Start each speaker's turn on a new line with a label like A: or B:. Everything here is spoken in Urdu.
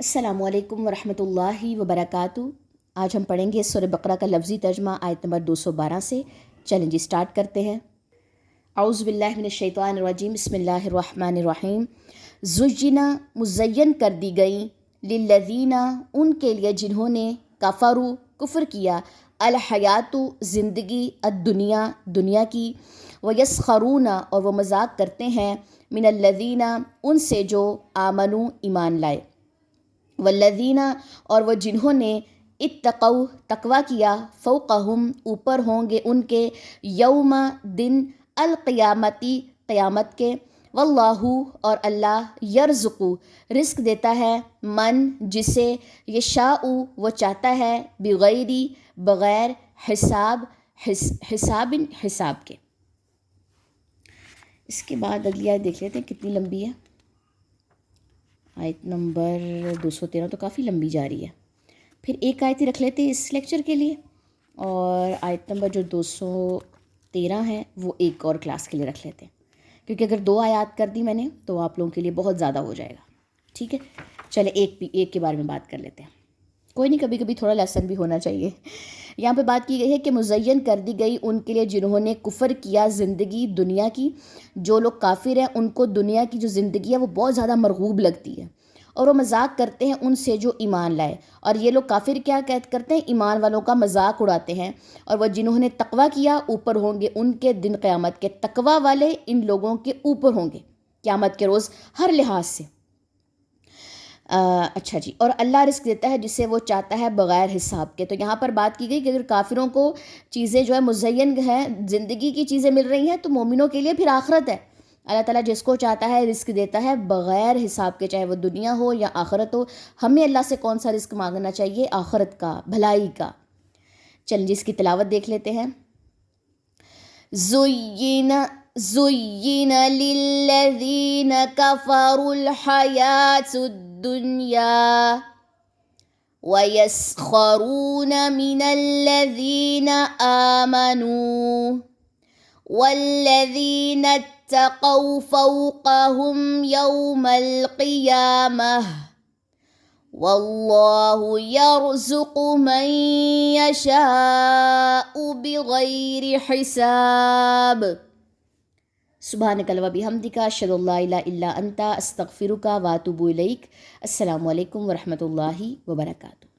A: السلام علیکم ورحمۃ اللہ وبرکاتہ۔ آج ہم پڑھیں گے سورہ بقرہ کا لفظی ترجمہ آیت نمبر 212 سے۔ چلیں جی سٹارٹ کرتے ہیں۔ اعوذ باللہ من الشیطان الرجیم، بسم اللہ الرحمن الرحیم۔ زجنا مزین کر دی گئیں، للذین ان کے لیے جنہوں نے کفروا کفر کیا، الحیات زندگی، الدنیا دنیا کی، ویسخرون اور وہ مذاق کرتے ہیں، من الذین ان سے جو آمنوا ایمان لائے، والذین اور وہ جنہوں نے اتقوا تقوی کیا، فوقہم اوپر ہوں گے ان کے، یوم دن القیامتی قیامت کے، واللہ اور اللہ یرزق رزق دیتا ہے، من جسے، یشاء وہ چاہتا ہے، بغیری بغیر حساب حساب کے۔ اس کے بعد اگلی آیت دیکھ لیتے ہیں کتنی لمبی ہے۔ آیت نمبر 213 تو کافی لمبی جا رہی ہے، پھر ایک آیت ہی رکھ لیتے ہیں اس لیکچر کے لیے، اور آیت نمبر جو 213 ہے وہ ایک اور کلاس کے لیے رکھ لیتے ہیں، کیونکہ اگر 2 آیات کر دی میں نے تو آپ لوگوں کے لیے بہت زیادہ ہو جائے گا۔ ٹھیک ہے، چلے ایک کے بارے میں بات کر لیتے ہیں، کوئی نہیں، کبھی کبھی تھوڑا لیسن بھی ہونا چاہیے۔ یہاں پہ بات کی گئی ہے کہ مزین کر دی گئی ان کے لیے جنہوں نے کفر کیا زندگی دنیا کی، جو لوگ کافر ہیں ان کو دنیا کی جو زندگی ہے وہ بہت زیادہ مرغوب لگتی ہے، اور وہ مذاق کرتے ہیں ان سے جو ایمان لائے، اور یہ لوگ کافر کیا کرتے ہیں، ایمان والوں کا مذاق اڑاتے ہیں، اور وہ جنہوں نے تقوی کیا اوپر ہوں گے ان کے دن قیامت کے، تقوی والے ان لوگوں کے اوپر ہوں گے قیامت کے روز ہر لحاظ سے۔ اچھا جی، اور اللہ رزق دیتا ہے جسے وہ چاہتا ہے بغیر حساب کے۔ تو یہاں پر بات کی گئی کہ اگر کافروں کو چیزیں جو ہے مزین ہیں، زندگی کی چیزیں مل رہی ہیں، تو مومنوں کے لیے پھر آخرت ہے۔ اللہ تعالیٰ جس کو چاہتا ہے رزق دیتا ہے بغیر حساب کے، چاہے وہ دنیا ہو یا آخرت ہو۔ ہمیں اللہ سے کون سا رزق مانگنا چاہیے؟ آخرت کا، بھلائی کا۔ چلیں جی اس کی تلاوت دیکھ لیتے ہیں۔ زُيِّنَ لِلَّذِينَ كَفَرُوا الْحَيَاةُ الدُّنْيَا وَيَسْخَرُونَ مِنَ الَّذِينَ آمَنُوا وَالَّذِينَ اتَّقَوْا فَوْقَهُمْ يَوْمَ الْقِيَامَةِ وَاللَّهُ يَرْزُقُ مَن يَشَاءُ بِغَيْرِ حِسَابٍ۔ سبحانک اللہم و بحمدک، اشہد ان لا الہ الا انت، استغفرک و اتوب الیک۔ السلام علیکم ورحمۃ اللہ وبرکاتہ۔